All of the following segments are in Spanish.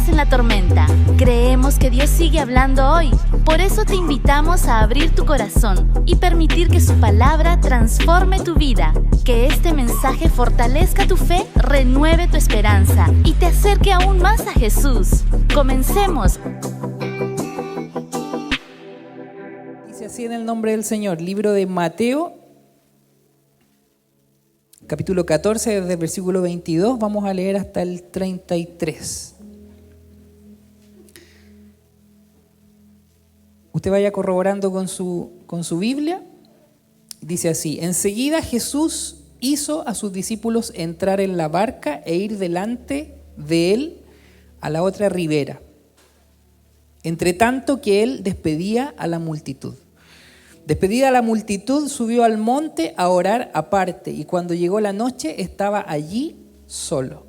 estamos en la tormenta. Creemos que Dios sigue hablando hoy. Por eso te invitamos a abrir tu corazón y permitir que su palabra transforme tu vida. Que este mensaje fortalezca tu fe, renueve tu esperanza y te acerque aún más a Jesús. Comencemos. Dice así en el nombre del Señor, libro de Mateo, capítulo 14, desde el versículo 22, vamos a leer hasta el 33. Usted vaya corroborando con su Biblia. Dice así: enseguida Jesús hizo a sus discípulos entrar en la barca e ir delante de él a la otra ribera, entre tanto que él despedía a la multitud. Despedida la multitud, subió al monte a orar aparte, y cuando llegó la noche estaba allí solo.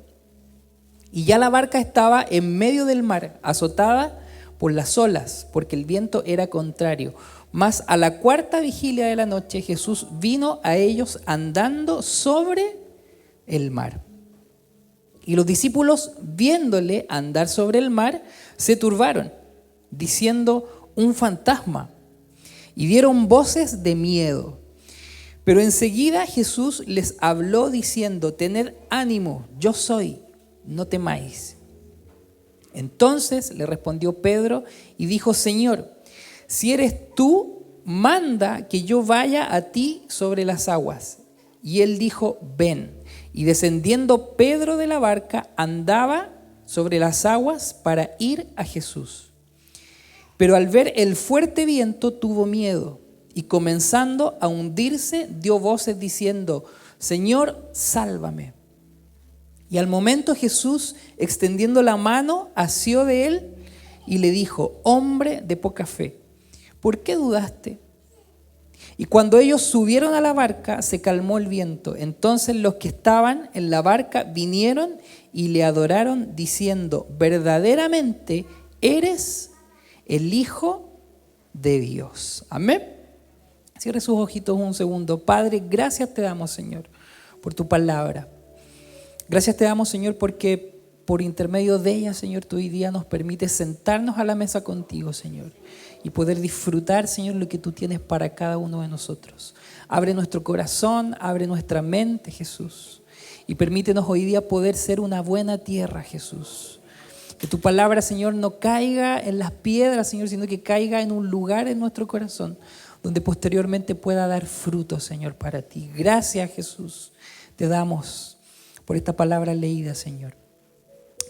Y ya la barca estaba en medio del mar, azotada por las olas, porque el viento era contrario. Mas a la cuarta vigilia de la noche Jesús vino a ellos andando sobre el mar. Y los discípulos, viéndole andar sobre el mar, se turbaron, diciendo: un fantasma. Y dieron voces de miedo. Pero enseguida Jesús les habló diciendo: tened ánimo, yo soy, no temáis. Entonces le respondió Pedro y dijo: Señor, si eres tú, manda que yo vaya a ti sobre las aguas. Y él dijo: ven. Y descendiendo Pedro de la barca, andaba sobre las aguas para ir a Jesús. Pero al ver el fuerte viento tuvo miedo, y comenzando a hundirse dio voces diciendo: Señor, sálvame. Y al momento Jesús, extendiendo la mano, asió de él y le dijo: hombre de poca fe, ¿por qué dudaste? Y cuando ellos subieron a la barca, se calmó el viento. Entonces los que estaban en la barca vinieron y le adoraron diciendo: verdaderamente eres el Hijo de Dios. Amén. Cierre sus ojitos un segundo. Padre, gracias te damos, Señor, por tu palabra. Gracias te damos, Señor, porque por intermedio de ella, Señor, tú hoy día nos permites sentarnos a la mesa contigo, Señor, y poder disfrutar, Señor, lo que tú tienes para cada uno de nosotros. Abre nuestro corazón, abre nuestra mente, Jesús, y permítenos hoy día poder ser una buena tierra, Jesús. Que tu palabra, Señor, no caiga en las piedras, Señor, sino que caiga en un lugar en nuestro corazón donde posteriormente pueda dar fruto, Señor, para ti. Gracias, Jesús, te damos por esta palabra leída, Señor.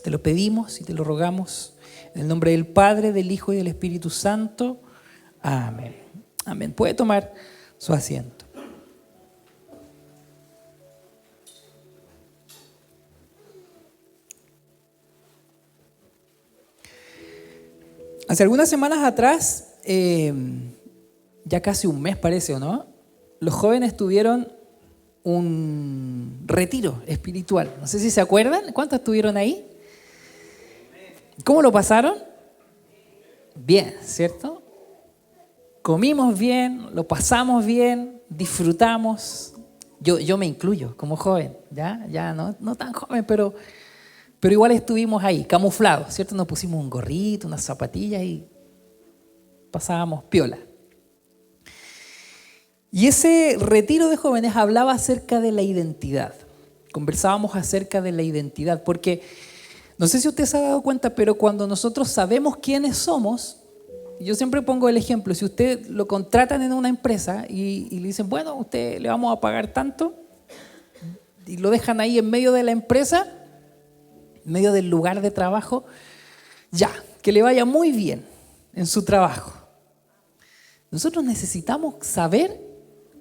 Te lo pedimos y te lo rogamos en el nombre del Padre, del Hijo y del Espíritu Santo. Amén. Amén. Puede tomar su asiento. Hace algunas semanas atrás, ya casi un mes parece, ¿o no? Los jóvenes tuvieron un retiro espiritual. No sé si se acuerdan. ¿Cuántos estuvieron ahí? ¿Cómo lo pasaron? Bien, ¿cierto? Comimos bien, lo pasamos bien, disfrutamos. Yo me incluyo como joven, ya no tan joven, pero igual estuvimos ahí, camuflados, ¿cierto? Nos pusimos un gorrito, unas zapatillas y pasábamos piola. Y ese retiro de jóvenes hablaba acerca de la identidad. Conversábamos acerca de la identidad, porque no sé si usted se ha dado cuenta, pero cuando nosotros sabemos quiénes somos, yo siempre pongo el ejemplo: si usted lo contratan en una empresa y le dicen, bueno, usted le vamos a pagar tanto, y lo dejan ahí en medio de la empresa, en medio del lugar de trabajo, ya, que le vaya muy bien en su trabajo. Nosotros necesitamos saber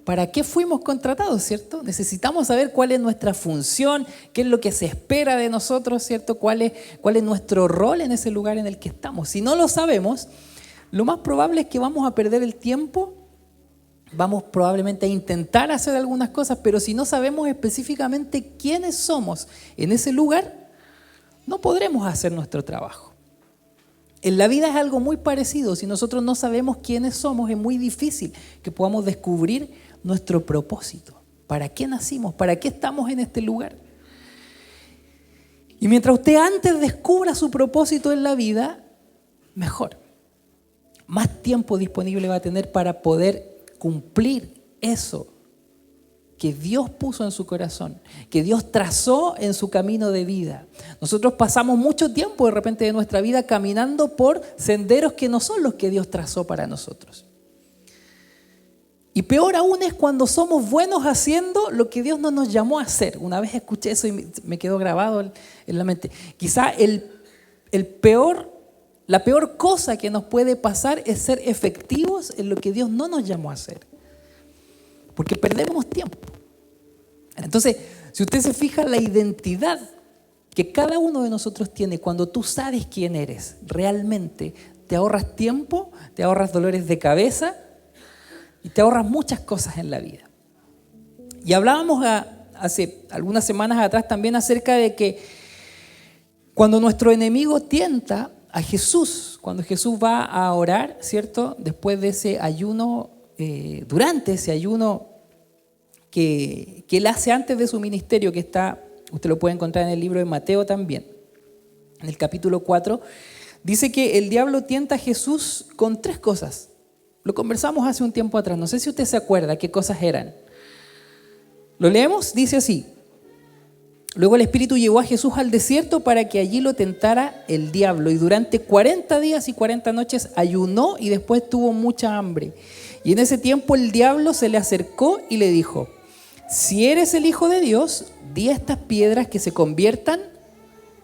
para qué fuimos contratados, ¿cierto? Necesitamos saber cuál es nuestra función, qué es lo que se espera de nosotros, ¿cierto? Cuál es nuestro rol en ese lugar en el que estamos. Si no lo sabemos, lo más probable es que vamos a perder el tiempo, vamos probablemente a intentar hacer algunas cosas, pero si no sabemos específicamente quiénes somos en ese lugar, no podremos hacer nuestro trabajo. En la vida es algo muy parecido. Si nosotros no sabemos quiénes somos, es muy difícil que podamos descubrir nuestro propósito. ¿Para qué nacimos? ¿Para qué estamos en este lugar? Y mientras usted antes descubra su propósito en la vida, mejor. Más tiempo disponible va a tener para poder cumplir eso que Dios puso en su corazón, que Dios trazó en su camino de vida. Nosotros pasamos mucho tiempo de repente de nuestra vida caminando por senderos que no son los que Dios trazó para nosotros. Y peor aún es cuando somos buenos haciendo lo que Dios no nos llamó a hacer. Una vez escuché eso y me quedó grabado en la mente. Quizá la peor cosa que nos puede pasar es ser efectivos en lo que Dios no nos llamó a hacer. Porque perdemos tiempo. Entonces, si usted se fija, la identidad que cada uno de nosotros tiene cuando tú sabes quién eres, realmente te ahorras tiempo, te ahorras dolores de cabeza y te ahorras muchas cosas en la vida. Y hablábamos hace algunas semanas atrás también acerca de que cuando nuestro enemigo tienta a Jesús, cuando Jesús va a orar, ¿cierto? Después de ese ayuno, durante ese ayuno que él hace antes de su ministerio, que está, usted lo puede encontrar en el libro de Mateo también, en el capítulo 4, dice que el diablo tienta a Jesús con 3 cosas. Lo conversamos hace un tiempo atrás, no sé si usted se acuerda qué cosas eran. ¿Lo leemos? Dice así: luego el Espíritu llevó a Jesús al desierto para que allí lo tentara el diablo, y durante 40 días y 40 noches ayunó y después tuvo mucha hambre. Y en ese tiempo el diablo se le acercó y le dijo: si eres el Hijo de Dios, di a estas piedras que se conviertan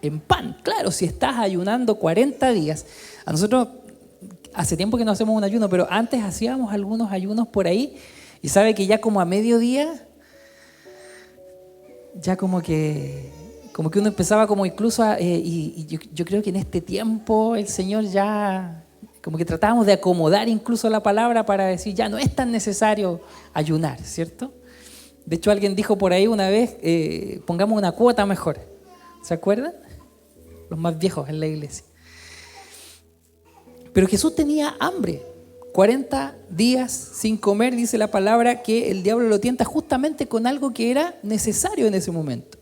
en pan. Claro, si estás ayunando 40 días. A nosotros hace tiempo que no hacemos un ayuno, pero antes hacíamos algunos ayunos por ahí. Y sabe que ya como a mediodía, ya como que uno empezaba como incluso y yo creo que en este tiempo el Señor ya como que tratábamos de acomodar incluso la palabra para decir ya no es tan necesario ayunar, ¿cierto? De hecho alguien dijo por ahí una vez, pongamos una cuota mejor. ¿Se acuerdan? Los más viejos en la iglesia. Pero Jesús tenía hambre, 40 días sin comer, dice la palabra que el diablo lo tienta justamente con algo que era necesario en ese momento.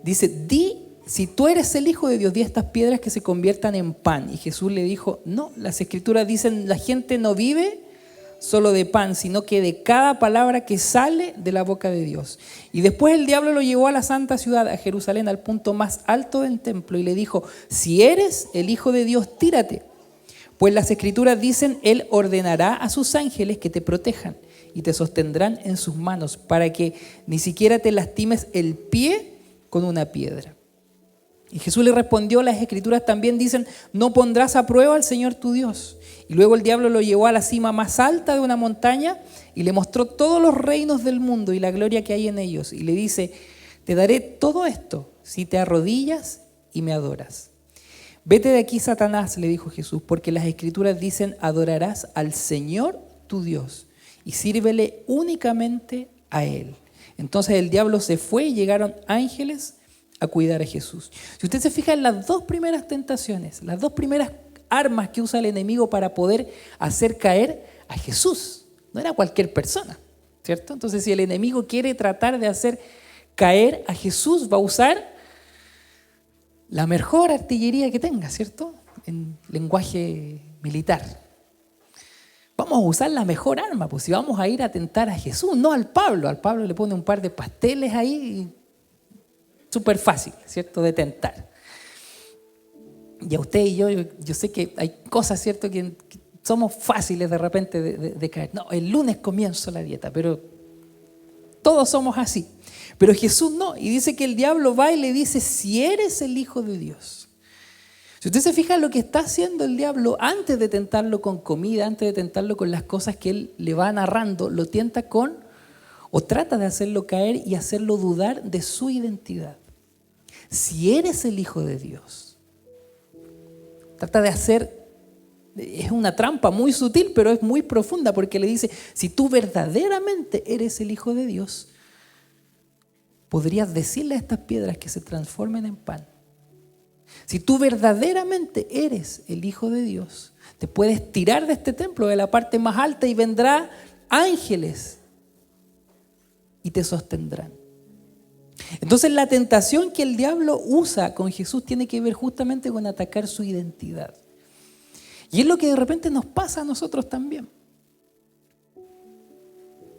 Dice, si tú eres el Hijo de Dios, di a estas piedras que se conviertan en pan. Y Jesús le dijo, no, las Escrituras dicen, la gente no vive solo de pan, sino que de cada palabra que sale de la boca de Dios. Y después el diablo lo llevó a la santa ciudad, a Jerusalén, al punto más alto del templo, y le dijo, si eres el Hijo de Dios, tírate. Pues las Escrituras dicen, Él ordenará a sus ángeles que te protejan y te sostendrán en sus manos, para que ni siquiera te lastimes el pie con una piedra. Y Jesús le respondió, las Escrituras también dicen, no pondrás a prueba al Señor tu Dios. Y luego el diablo lo llevó a la cima más alta de una montaña y le mostró todos los reinos del mundo y la gloria que hay en ellos. Y le dice, te daré todo esto si te arrodillas y me adoras. Vete de aquí, Satanás, le dijo Jesús, porque las Escrituras dicen, adorarás al Señor tu Dios y sírvele únicamente a Él. Entonces el diablo se fue y llegaron ángeles a cuidar a Jesús. Si usted se fija en las 2 primeras tentaciones, las 2 primeras armas que usa el enemigo para poder hacer caer a Jesús, no era cualquier persona, ¿cierto? Entonces, si el enemigo quiere tratar de hacer caer a Jesús, va a usar la mejor artillería que tenga, ¿cierto? En lenguaje militar. Vamos a usar la mejor arma, pues si vamos a ir a tentar a Jesús, no al Pablo. Al Pablo le pone un par de pasteles ahí y súper fácil, ¿cierto? De tentar. Y a usted y yo sé que hay cosas, ¿cierto? Que somos fáciles de repente de caer. No, el lunes comienzo la dieta, pero todos somos así. Pero Jesús no. Y dice que el diablo va y le dice, si eres el Hijo de Dios. Si usted se fija en lo que está haciendo el diablo, antes de tentarlo con comida, antes de tentarlo con las cosas que él le va narrando, lo tienta o trata de hacerlo caer y hacerlo dudar de su identidad. Si eres el Hijo de Dios. Trata de hacer, es una trampa muy sutil, pero es muy profunda, porque le dice, si tú verdaderamente eres el Hijo de Dios, podrías decirle a estas piedras que se transformen en pan. Si tú verdaderamente eres el Hijo de Dios, te puedes tirar de este templo, de la parte más alta, y vendrán ángeles y te sostendrán. Entonces la tentación que el diablo usa con Jesús tiene que ver justamente con atacar su identidad. Y es lo que de repente nos pasa a nosotros también.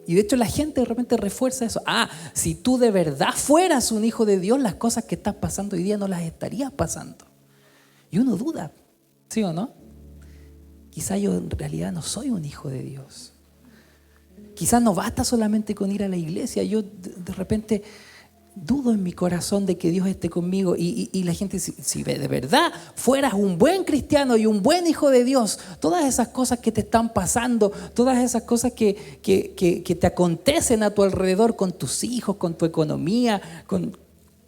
Y de hecho la gente de repente refuerza eso. Si tú de verdad fueras un hijo de Dios, las cosas que estás pasando hoy día no las estarías pasando. Y uno duda, ¿sí o no? Quizá yo en realidad no soy un hijo de Dios. Quizás no basta solamente con ir a la iglesia. Yo de repente dudo en mi corazón de que Dios esté conmigo. Y la gente, si de verdad fueras un buen cristiano y un buen hijo de Dios, todas esas cosas que te están pasando, todas esas cosas que te acontecen a tu alrededor con tus hijos, con tu economía, con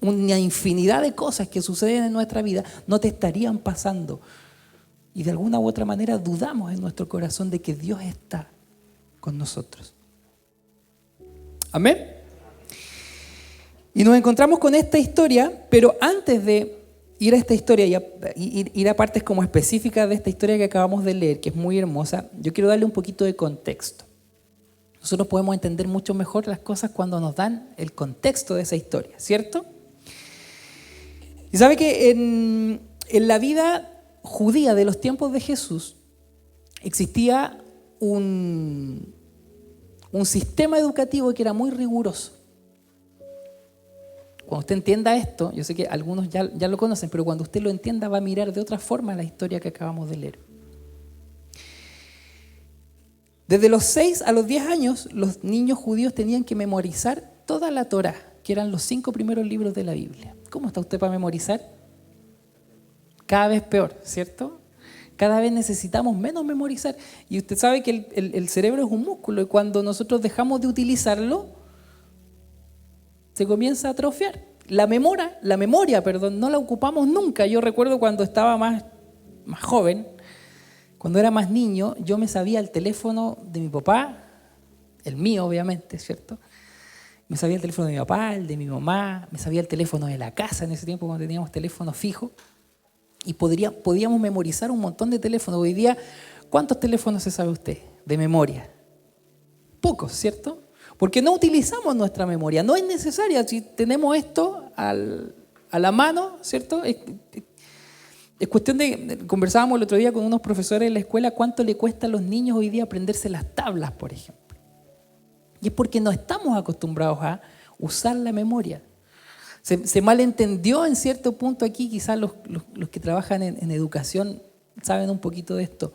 una infinidad de cosas que suceden en nuestra vida, no te estarían pasando. Y de alguna u otra manera dudamos en nuestro corazón de que Dios está con nosotros. Amén. Y nos encontramos con esta historia, pero antes de ir a esta historia y ir a partes como específicas de esta historia que acabamos de leer, que es muy hermosa, yo quiero darle un poquito de contexto. Nosotros podemos entender mucho mejor las cosas cuando nos dan el contexto de esa historia, ¿cierto? Y sabe que en la vida judía de los tiempos de Jesús existía un sistema educativo que era muy riguroso. Cuando usted entienda esto, yo sé que algunos ya lo conocen, pero cuando usted lo entienda va a mirar de otra forma la historia que acabamos de leer. Desde los 6 a los 10 años, los niños judíos tenían que memorizar toda la Torá, que eran los 5 primeros libros de la Biblia. ¿Cómo está usted para memorizar? Cada vez peor, ¿cierto? Cada vez necesitamos menos memorizar. Y usted sabe que el cerebro es un músculo y cuando nosotros dejamos de utilizarlo, se comienza a atrofiar. La memoria, no la ocupamos nunca. Yo recuerdo cuando estaba más joven, cuando era más niño, yo me sabía el teléfono de mi papá, el mío obviamente, ¿cierto? Me sabía el teléfono de mi papá, el de mi mamá, me sabía el teléfono de la casa en ese tiempo cuando teníamos teléfono fijo. Y podíamos memorizar un montón de teléfonos. Hoy día, ¿cuántos teléfonos se sabe usted de memoria? Pocos, ¿cierto? Porque no utilizamos nuestra memoria. No es necesaria. Si tenemos esto a la mano, ¿cierto? Es cuestión de... Conversábamos el otro día con unos profesores en la escuela cuánto le cuesta a los niños hoy día aprenderse las tablas, por ejemplo. Y es porque no estamos acostumbrados a usar la memoria. Se malentendió en cierto punto aquí, quizás los que trabajan en educación saben un poquito de esto.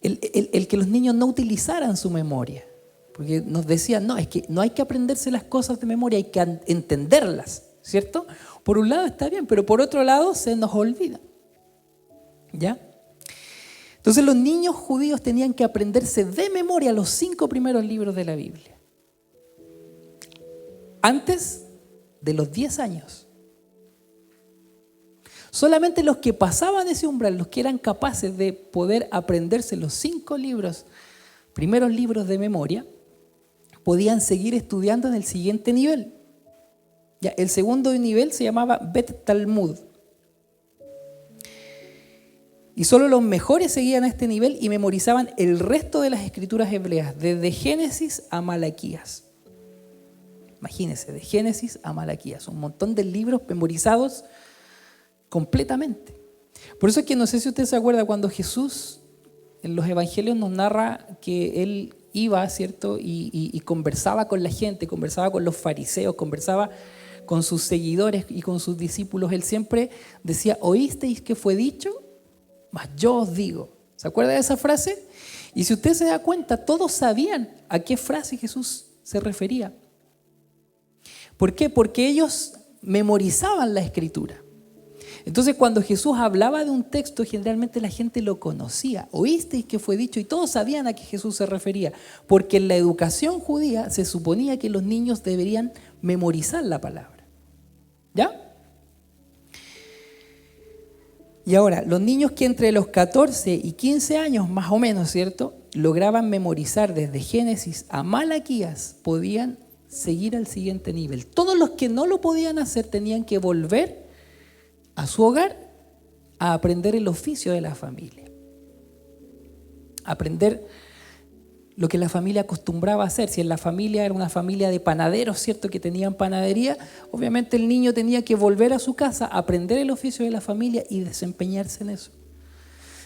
El que los niños no utilizaran su memoria. Porque nos decían, no, es que no hay que aprenderse las cosas de memoria, hay que entenderlas, ¿cierto? Por un lado está bien, pero por otro lado se nos olvida. ¿Ya? Entonces los niños judíos tenían que aprenderse de memoria los 5 primeros libros de la Biblia. Antes de los 10 años. Solamente los que pasaban ese umbral, los que eran capaces de poder aprenderse los 5 primeros libros de memoria, podían seguir estudiando en el siguiente nivel. Ya, el segundo nivel se llamaba Bet Talmud. Y solo los mejores seguían a este nivel y memorizaban el resto de las escrituras hebreas, desde Génesis a Malaquías. Imagínense, de Génesis a Malaquías, un montón de libros memorizados completamente. Por eso es que no sé si usted se acuerda cuando Jesús en los evangelios nos narra que Él iba, ¿cierto? Y conversaba con la gente, conversaba con los fariseos, conversaba con sus seguidores y con sus discípulos. Él siempre decía, ¿oísteis que fue dicho? Mas yo os digo. ¿Se acuerda de esa frase? Y si usted se da cuenta, todos sabían a qué frase Jesús se refería. ¿Por qué? Porque ellos memorizaban la escritura. Entonces cuando Jesús hablaba de un texto, generalmente la gente lo conocía. ¿Oísteis que fue dicho? Y todos sabían a qué Jesús se refería. Porque en la educación judía se suponía que los niños deberían memorizar la palabra. ¿Ya? Y ahora, los niños que entre los 14 y 15 años, más o menos, ¿cierto?, lograban memorizar desde Génesis a Malaquías, podían seguir al siguiente nivel. Todos los que no lo podían hacer tenían que volver a su hogar a aprender el oficio de la familia. Aprender lo que la familia acostumbraba a hacer. Si en la familia era una familia de panaderos, ¿cierto?, que tenían panadería, obviamente el niño tenía que volver a su casa, aprender el oficio de la familia y desempeñarse en eso.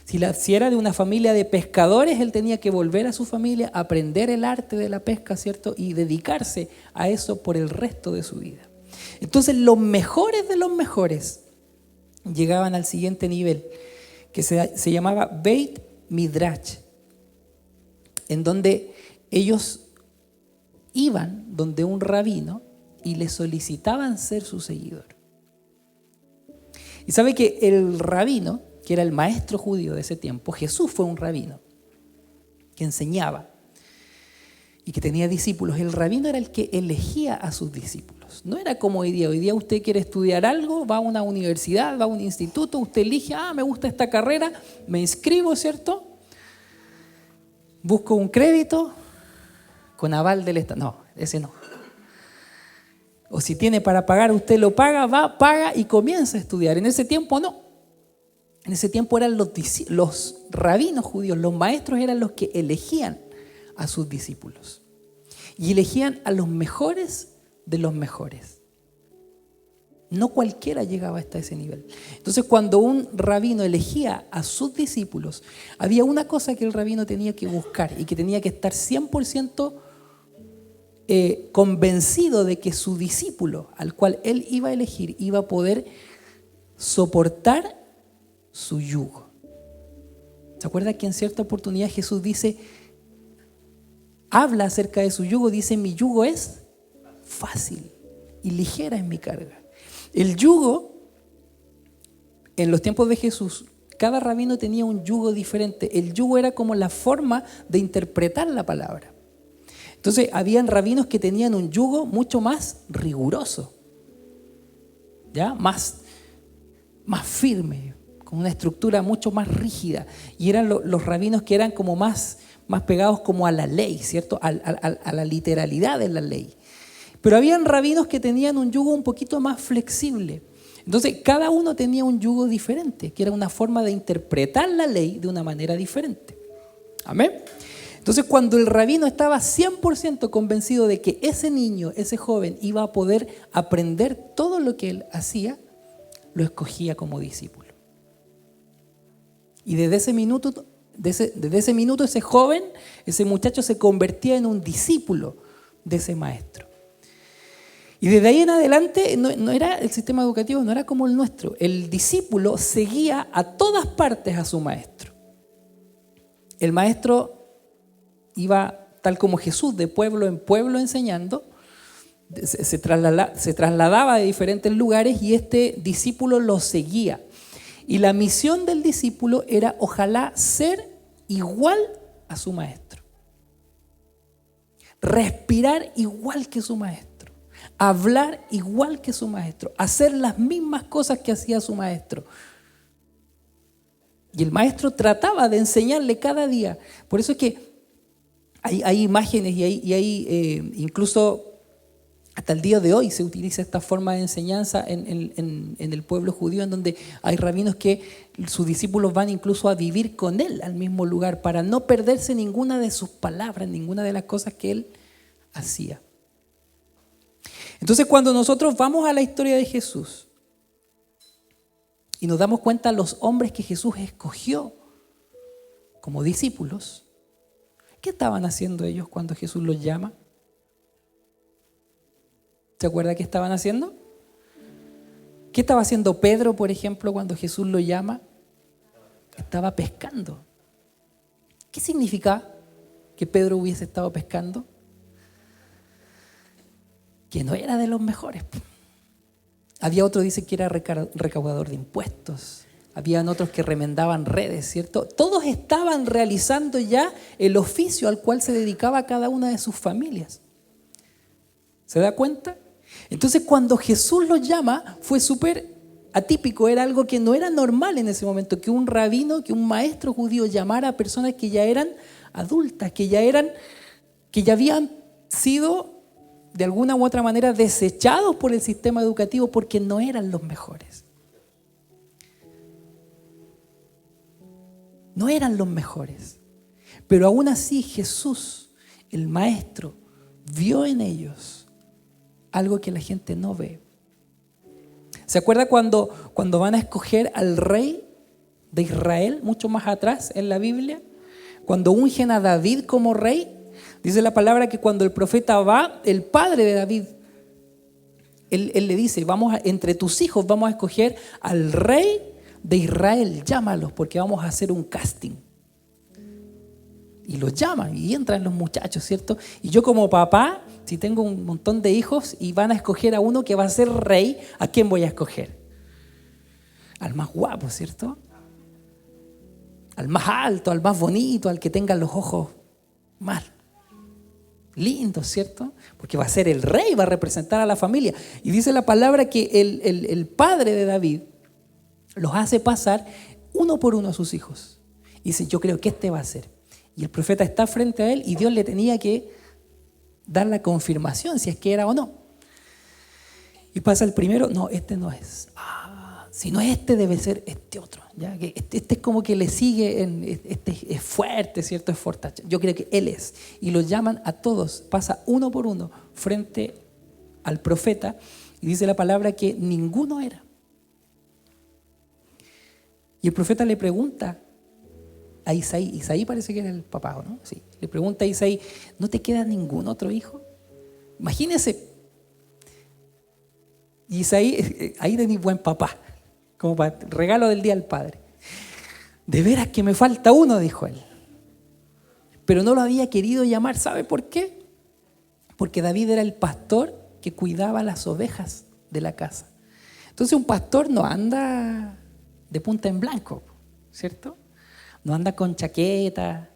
Si era de una familia de pescadores, él tenía que volver a su familia, aprender el arte de la pesca, ¿cierto?, y dedicarse a eso por el resto de su vida. Entonces, los mejores de los mejores llegaban al siguiente nivel, que se llamaba Beit Midrash, en donde ellos iban donde un rabino y le solicitaban ser su seguidor. Y sabe que el rabino, que era el maestro judío de ese tiempo, Jesús fue un rabino que enseñaba y que tenía discípulos. El rabino era el que elegía a sus discípulos. No era como hoy día. Hoy día usted quiere estudiar algo, va a una universidad, va a un instituto, usted elige, me gusta esta carrera, me inscribo, ¿cierto? Busco un crédito con aval del Estado. No, ese no. O si tiene para pagar, usted lo paga, va, paga y comienza a estudiar. En ese tiempo no. En ese tiempo eran los rabinos judíos, los maestros eran los que elegían a sus discípulos. Y elegían a los mejores de los mejores. No cualquiera llegaba hasta ese nivel. Entonces, cuando un rabino elegía a sus discípulos, había una cosa que el rabino tenía que buscar y que tenía que estar 100% convencido de que su discípulo, al cual él iba a elegir, iba a poder soportar su yugo. ¿Se acuerda que en cierta oportunidad Jesús habla acerca de su yugo, dice: mi yugo es fácil y ligera es mi carga? El yugo, en los tiempos de Jesús, cada rabino tenía un yugo diferente. El yugo era como la forma de interpretar la palabra. Entonces, habían rabinos que tenían un yugo mucho más riguroso, ¿ya? Más firme, con una estructura mucho más rígida. Y eran los rabinos que eran como más pegados como a la ley, ¿cierto? A la literalidad de la ley. Pero habían rabinos que tenían un yugo un poquito más flexible. Entonces, cada uno tenía un yugo diferente, que era una forma de interpretar la ley de una manera diferente. ¿Amén? Entonces, cuando el rabino estaba 100% convencido de que ese niño, ese joven, iba a poder aprender todo lo que él hacía, lo escogía como discípulo. Y desde ese minuto ese joven, ese muchacho se convertía en un discípulo de ese maestro. Y desde ahí en adelante no era el sistema educativo, no era como el nuestro. El discípulo seguía a todas partes a su maestro. El maestro iba, tal como Jesús, de pueblo en pueblo enseñando, se trasladaba de diferentes lugares y este discípulo lo seguía. Y la misión del discípulo era, ojalá, ser igual a su maestro. Respirar igual que su maestro. Hablar igual que su maestro. Hacer las mismas cosas que hacía su maestro. Y el maestro trataba de enseñarle cada día. Por eso es que hay imágenes y hay incluso hasta el día de hoy se utiliza esta forma de enseñanza en el pueblo judío, en donde hay rabinos que sus discípulos van incluso a vivir con él al mismo lugar para no perderse ninguna de sus palabras, ninguna de las cosas que él hacía. Entonces, cuando nosotros vamos a la historia de Jesús y nos damos cuenta de los hombres que Jesús escogió como discípulos, ¿qué estaban haciendo ellos cuando Jesús los llama? ¿Se acuerda qué estaban haciendo? ¿Qué estaba haciendo Pedro, por ejemplo, cuando Jesús lo llama? Estaba pescando. ¿Qué significa que Pedro hubiese estado pescando? Que no era de los mejores. Había otro, dice que era recaudador de impuestos. Habían otros que remendaban redes, ¿cierto? Todos estaban realizando ya el oficio al cual se dedicaba cada una de sus familias. ¿Se da cuenta? Entonces, cuando Jesús los llama, fue súper atípico, era algo que no era normal en ese momento, que un rabino, que un maestro judío llamara a personas que ya eran adultas, que ya habían sido de alguna u otra manera desechados por el sistema educativo porque no eran los mejores. No eran los mejores. Pero aún así Jesús, el Maestro, vio en ellos algo que la gente no ve. ¿Se acuerda cuando van a escoger al rey de Israel, mucho más atrás en la Biblia? Cuando ungen a David como rey, dice la palabra que cuando el profeta va, el padre de David, él le dice, entre tus hijos vamos a escoger al rey de Israel, llámalos porque vamos a hacer un casting. Y los llaman y entran los muchachos, ¿cierto? Y yo como papá, si tengo un montón de hijos y van a escoger a uno que va a ser rey, ¿a quién voy a escoger? Al más guapo, ¿cierto? Al más alto, al más bonito, al que tenga los ojos más lindos, ¿cierto? Porque va a ser el rey, va a representar a la familia. Y dice la palabra que el padre de David los hace pasar uno por uno a sus hijos. Y dice, yo creo que este va a ser. Y el profeta está frente a él y Dios le tenía que dar la confirmación si es que era o no. Y pasa el primero, no, este no es. Si no es este, debe ser este otro. ¿Ya? Que este es como que le sigue, este es fuerte, ¿cierto? Es fortacho. Yo creo que él es. Y los llaman a todos, pasa uno por uno frente al profeta y dice la palabra que ninguno era. Y el profeta le pregunta a Isaí parece que era el papá, ¿no? Sí. Le pregunta a Isaí, ¿no te queda ningún otro hijo? Imagínese. Y Isaí, ahí tenés buen papá, como para regalo del día al padre. De veras que me falta uno, dijo él. Pero no lo había querido llamar, ¿sabe por qué? Porque David era el pastor que cuidaba las ovejas de la casa. Entonces un pastor no anda de punta en blanco, ¿cierto? No anda con chaqueta,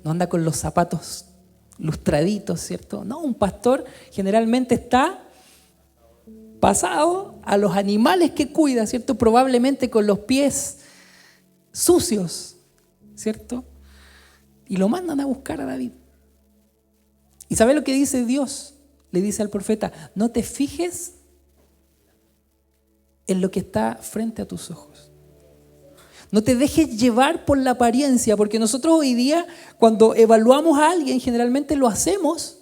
no anda con los zapatos lustraditos, ¿cierto? No, un pastor generalmente está pasado a los animales que cuida, ¿cierto? Probablemente con los pies sucios, ¿cierto? Y lo mandan a buscar a David. ¿Y sabe lo que dice Dios? Le dice al profeta, no te fijes en lo que está frente a tus ojos. No te dejes llevar por la apariencia, porque nosotros hoy día, cuando evaluamos a alguien, generalmente lo hacemos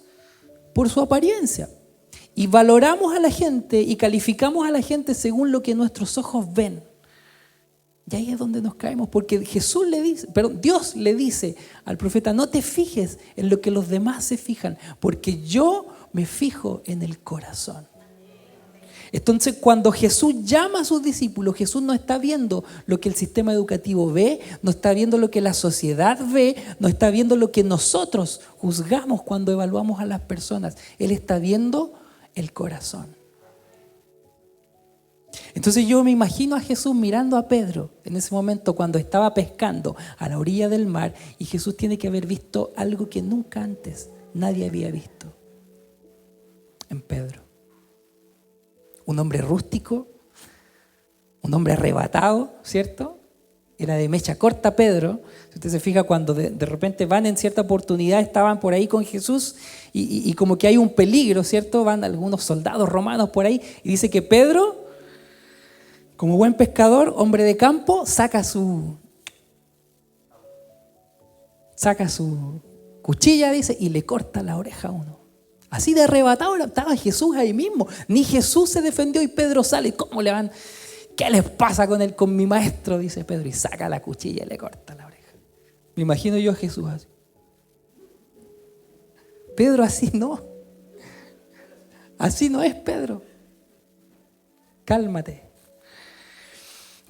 por su apariencia. Y valoramos a la gente y calificamos a la gente según lo que nuestros ojos ven. Y ahí es donde nos caemos, porque Dios le dice al profeta, no te fijes en lo que los demás se fijan, porque yo me fijo en el corazón. Entonces, cuando Jesús llama a sus discípulos, Jesús no está viendo lo que el sistema educativo ve, no está viendo lo que la sociedad ve, no está viendo lo que nosotros juzgamos cuando evaluamos a las personas. Él está viendo el corazón. Entonces yo me imagino a Jesús mirando a Pedro en ese momento cuando estaba pescando a la orilla del mar, y Jesús tiene que haber visto algo que nunca antes nadie había visto en Pedro. Un hombre rústico, un hombre arrebatado, ¿cierto? Era de mecha corta Pedro. Si usted se fija, cuando de repente van en cierta oportunidad, estaban por ahí con Jesús y como que hay un peligro, ¿cierto? Van algunos soldados romanos por ahí y dice que Pedro, como buen pescador, hombre de campo, saca su cuchilla, dice, y le corta la oreja a uno. Así de arrebatado estaba Jesús ahí mismo. Ni Jesús se defendió y Pedro sale. ¿Cómo le van? ¿Qué les pasa con mi maestro? Dice Pedro, y saca la cuchilla y le corta la oreja. Me imagino yo a Jesús así. Pedro así no. Así no es Pedro. Cálmate.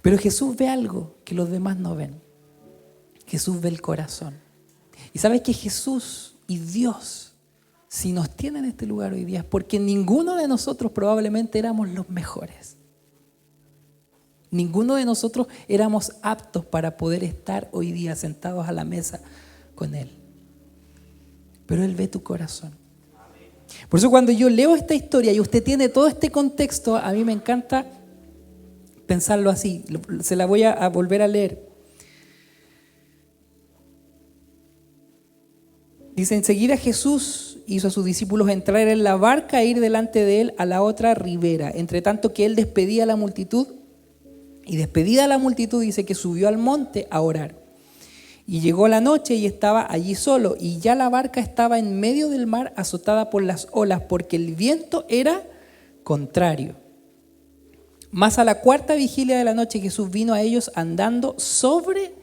Pero Jesús ve algo que los demás no ven. Jesús ve el corazón. Y sabes que Jesús y Dios, si nos tienen en este lugar hoy día, es porque ninguno de nosotros probablemente éramos los mejores. Ninguno de nosotros éramos aptos para poder estar hoy día sentados a la mesa con Él. Pero Él ve tu corazón. Por eso cuando yo leo esta historia y usted tiene todo este contexto, a mí me encanta pensarlo así. Se la voy a volver a leer. Dice, enseguida Jesús hizo a sus discípulos entrar en la barca e ir delante de él a la otra ribera. Entre tanto que él despedía a la multitud, y despedida a la multitud dice que subió al monte a orar. Y llegó la noche y estaba allí solo, y ya la barca estaba en medio del mar azotada por las olas, porque el viento era contrario. Mas a la cuarta vigilia de la noche Jesús vino a ellos andando sobre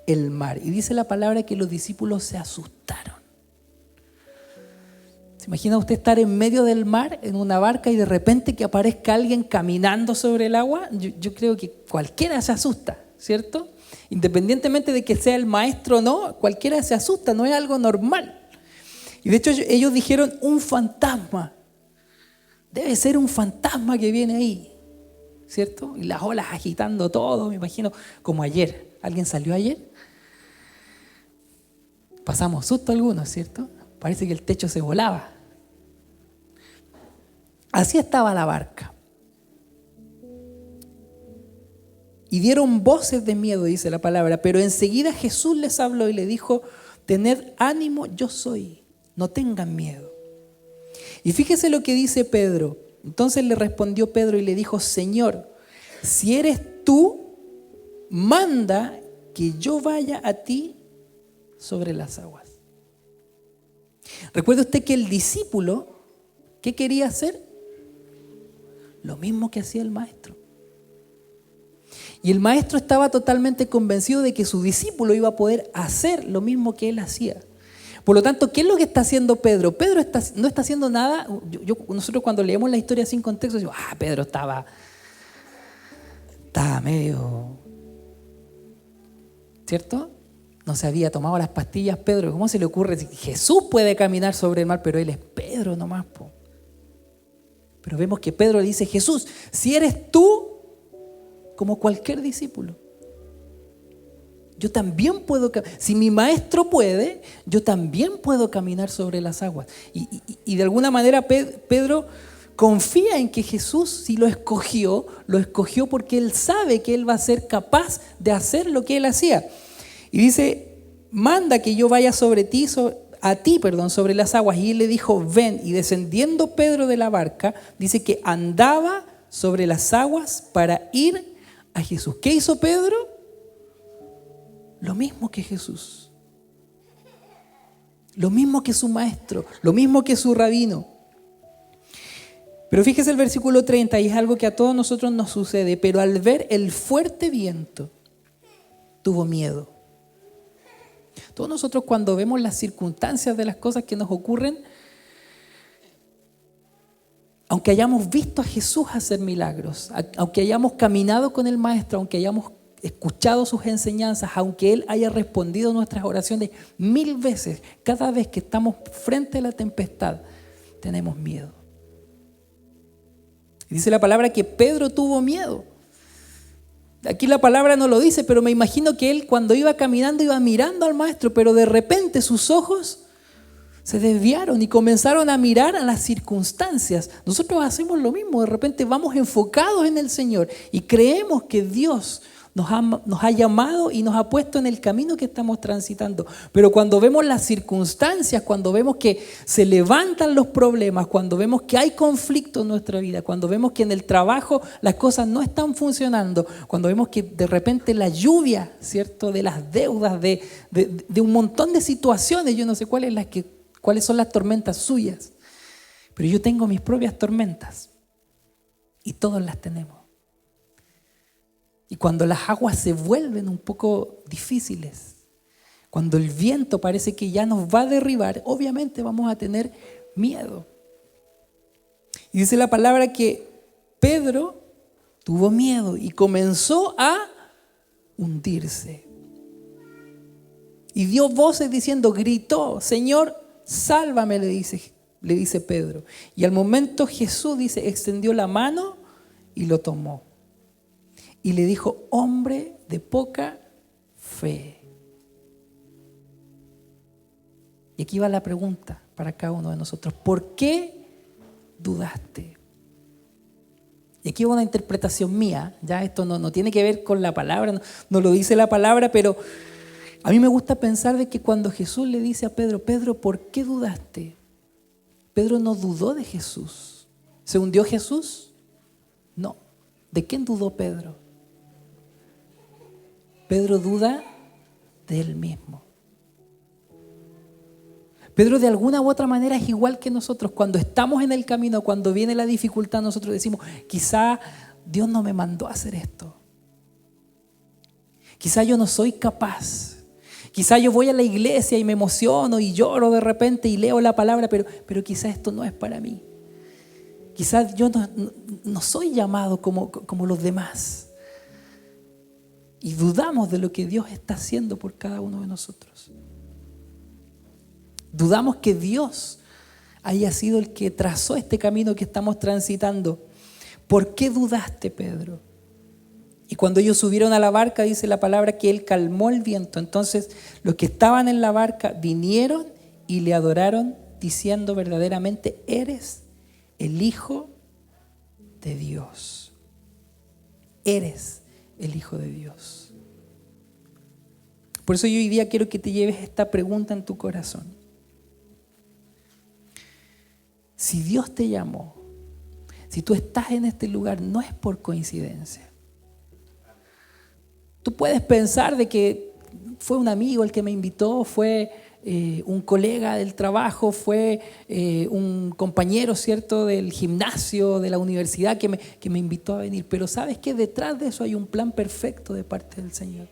el mar. Y dice la palabra que los discípulos se asustaron. ¿Se imagina usted estar en medio del mar en una barca y de repente que aparezca alguien caminando sobre el agua? Yo creo que cualquiera se asusta, ¿cierto? Independientemente de que sea el maestro o no, cualquiera se asusta, no es algo normal. Y de hecho ellos dijeron, un fantasma. Debe ser un fantasma que viene ahí, ¿cierto? Y las olas agitando todo, me imagino, como ayer. ¿Alguien salió ayer? Pasamos susto algunos, ¿cierto? Parece que el techo se volaba. Así estaba la barca. Y dieron voces de miedo, dice la palabra, pero enseguida Jesús les habló y le dijo, tened ánimo, yo soy, no tengan miedo. Y fíjese lo que dice Pedro. Entonces le respondió Pedro y le dijo, Señor, si eres tú, manda que yo vaya a ti sobre las aguas. Recuerde usted que el discípulo, ¿qué quería hacer? Lo mismo que hacía el maestro. Y el maestro estaba totalmente convencido de que su discípulo iba a poder hacer lo mismo que él hacía. Por lo tanto, ¿qué es lo que está haciendo Pedro? Pedro no está haciendo nada. Nosotros cuando leemos la historia sin contexto decimos, Pedro estaba medio, ¿cierto? No se había tomado las pastillas Pedro. ¿Cómo se le ocurre? Jesús puede caminar sobre el mar, pero él es Pedro nomás. Pero vemos que Pedro le dice, Jesús, si eres tú, como cualquier discípulo, yo también puedo, si mi maestro puede, yo también puedo caminar sobre las aguas. Y de alguna manera Pedro confía en que Jesús, si lo escogió porque él sabe que él va a ser capaz de hacer lo que él hacía. Y dice, manda que yo vaya sobre las aguas. Y él le dijo, ven. Y descendiendo Pedro de la barca, dice que andaba sobre las aguas para ir a Jesús. ¿Qué hizo Pedro? Lo mismo que Jesús. Lo mismo que su maestro. Lo mismo que su rabino. Pero fíjese el versículo 30, y es algo que a todos nosotros nos sucede. Pero al ver el fuerte viento, tuvo miedo. Todos nosotros cuando vemos las circunstancias de las cosas que nos ocurren, aunque hayamos visto a Jesús hacer milagros, aunque hayamos caminado con el Maestro, aunque hayamos escuchado sus enseñanzas, aunque Él haya respondido nuestras oraciones 1000 veces, cada vez que estamos frente a la tempestad, tenemos miedo. Y dice la palabra que Pedro tuvo miedo. Aquí la palabra no lo dice, pero me imagino que él cuando iba caminando iba mirando al maestro, pero de repente sus ojos se desviaron y comenzaron a mirar a las circunstancias. Nosotros hacemos lo mismo, de repente vamos enfocados en el Señor y creemos que Dios nos ha llamado y nos ha puesto en el camino que estamos transitando. Pero cuando vemos las circunstancias, cuando vemos que se levantan los problemas, cuando vemos que hay conflicto en nuestra vida, cuando vemos que en el trabajo las cosas no están funcionando, cuando vemos que de repente la lluvia, ¿cierto?, de las deudas, de un montón de situaciones, yo no sé cuáles son las tormentas suyas, pero yo tengo mis propias tormentas y todos las tenemos. Y cuando las aguas se vuelven un poco difíciles, cuando el viento parece que ya nos va a derribar, obviamente vamos a tener miedo. Y dice la palabra que Pedro tuvo miedo y comenzó a hundirse. Y dio voces diciendo, gritó, Señor, sálvame, le dice Pedro. Y al momento Jesús dice, extendió la mano y lo tomó. Y le dijo, hombre de poca fe. Y aquí va la pregunta para cada uno de nosotros. ¿Por qué dudaste? Y aquí va una interpretación mía. Ya esto no tiene que ver con la palabra, no lo dice la palabra, pero a mí me gusta pensar de que cuando Jesús le dice a Pedro, Pedro, ¿por qué dudaste? Pedro no dudó de Jesús. ¿Se hundió Jesús? No. ¿De quién dudó Pedro? Pedro duda de Él mismo. Pedro de alguna u otra manera es igual que nosotros. Cuando estamos en el camino, cuando viene la dificultad, nosotros decimos, quizá Dios no me mandó a hacer esto. Quizá yo no soy capaz. Quizá yo voy a la iglesia y me emociono y lloro de repente y leo la palabra, pero quizá esto no es para mí. Quizá yo no soy llamado como los demás. Y dudamos de lo que Dios está haciendo por cada uno de nosotros. Dudamos que Dios haya sido el que trazó este camino que estamos transitando. ¿Por qué dudaste, Pedro? Y cuando ellos subieron a la barca, dice la palabra que Él calmó el viento. Entonces los que estaban en la barca vinieron y le adoraron diciendo verdaderamente, eres el Hijo de Dios. Eres el Hijo de Dios. Por eso yo hoy día quiero que te lleves esta pregunta en tu corazón. Si Dios te llamó, si tú estás en este lugar, no es por coincidencia. Tú puedes pensar de que fue un amigo el que me invitó, fue un colega del trabajo, fue un compañero, ¿cierto?, del gimnasio, de la universidad que me invitó a venir. Pero ¿sabes qué? Detrás de eso hay un plan perfecto de parte del Señor.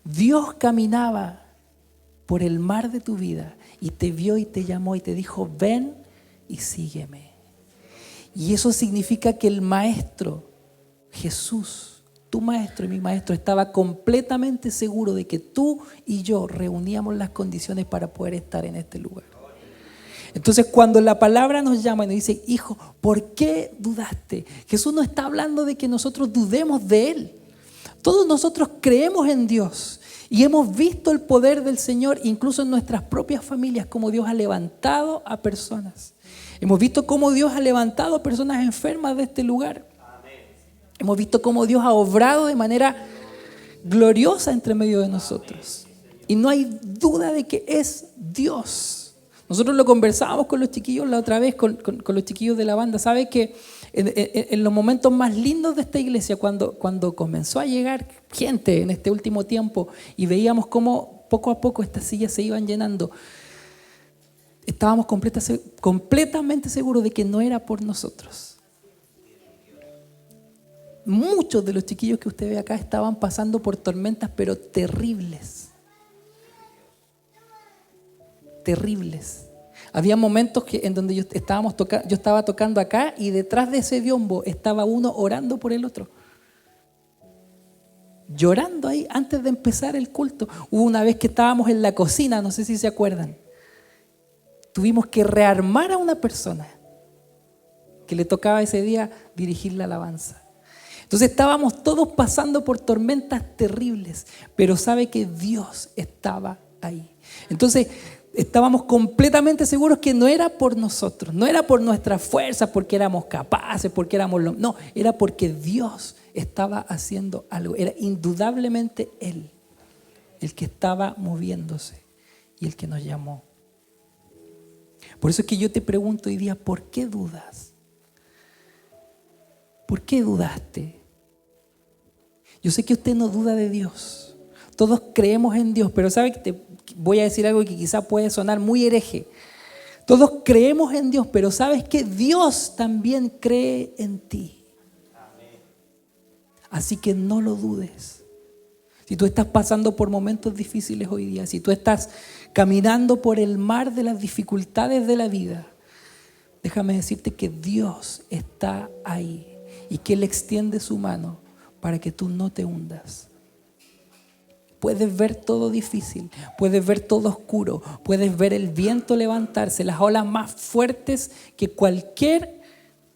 Dios caminaba por el mar de tu vida y te vio y te llamó y te dijo, ven y sígueme. Y eso significa que el Maestro, Jesús, tu Maestro y mi Maestro, estaba completamente seguro de que tú y yo reuníamos las condiciones para poder estar en este lugar. Entonces, cuando la palabra nos llama y nos dice, hijo, ¿por qué dudaste? Jesús no está hablando de que nosotros dudemos de Él. Todos nosotros creemos en Dios y hemos visto el poder del Señor, incluso en nuestras propias familias, cómo Dios ha levantado a personas. Hemos visto cómo Dios ha levantado a personas enfermas de este lugar. Hemos visto cómo Dios ha obrado de manera gloriosa entre medio de nosotros. Y no hay duda de que es Dios. Nosotros lo conversábamos con los chiquillos la otra vez, con los chiquillos de la banda. ¿Sabes que en los momentos más lindos de esta iglesia, cuando comenzó a llegar gente en este último tiempo y veíamos cómo poco a poco estas sillas se iban llenando, estábamos completamente seguros de que no era por nosotros? Muchos de los chiquillos que usted ve acá estaban pasando por tormentas, pero terribles. Terribles. Había momentos en donde yo estaba tocando acá y detrás de ese biombo estaba uno orando por el otro. Llorando ahí antes de empezar el culto. Hubo una vez que estábamos en la cocina, no sé si se acuerdan. Tuvimos que rearmar a una persona que le tocaba ese día dirigir la alabanza. Entonces estábamos todos pasando por tormentas terribles, pero sabe que Dios estaba ahí. Entonces estábamos completamente seguros que no era por nosotros, no era por nuestras fuerzas, porque éramos capaces, porque no, era porque Dios estaba haciendo algo. Era indudablemente Él el que estaba moviéndose y el que nos llamó. Por eso es que yo te pregunto hoy día, ¿por qué dudas? ¿Por qué dudaste? Yo sé que usted no duda de Dios. Todos creemos en Dios, pero ¿sabe que te voy a decir algo que quizá puede sonar muy hereje? Todos creemos en Dios, pero ¿sabes que Dios también cree en ti? Así que no lo dudes. Si tú estás pasando por momentos difíciles hoy día, si tú estás caminando por el mar de las dificultades de la vida, déjame decirte que Dios está ahí y que Él extiende su mano para que tú no te hundas. Puedes ver todo difícil, puedes ver todo oscuro, puedes ver el viento levantarse, las olas más fuertes que cualquier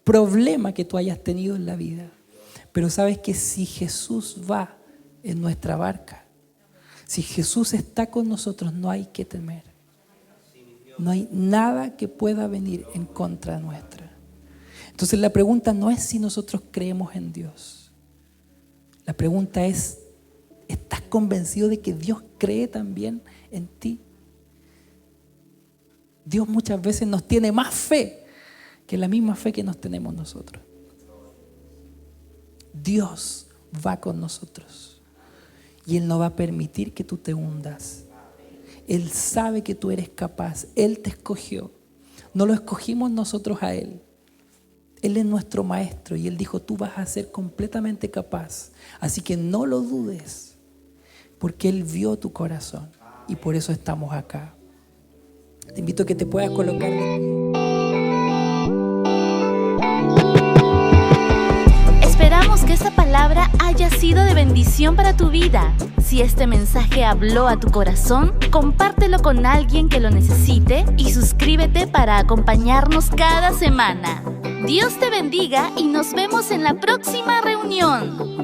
problema que tú hayas tenido en la vida. Pero sabes que si Jesús va en nuestra barca, si Jesús está con nosotros, no hay que temer. No hay nada que pueda venir en contra nuestra. Entonces la pregunta no es si nosotros creemos en Dios. La pregunta es, ¿estás convencido de que Dios cree también en ti? Dios muchas veces nos tiene más fe que la misma fe que nos tenemos nosotros. Dios va con nosotros. y Él no va a permitir que tú te hundas. Él sabe que tú eres capaz. Él te escogió. No lo escogimos nosotros a Él. Él es nuestro maestro y Él dijo, tú vas a ser completamente capaz. Así que no lo dudes, porque Él vio tu corazón y por eso estamos acá. Te invito a que te puedas colocar de pie. Esperamos que esta palabra haya sido de bendición para tu vida. Si este mensaje habló a tu corazón, compártelo con alguien que lo necesite y suscríbete para acompañarnos cada semana. Dios te bendiga y nos vemos en la próxima reunión.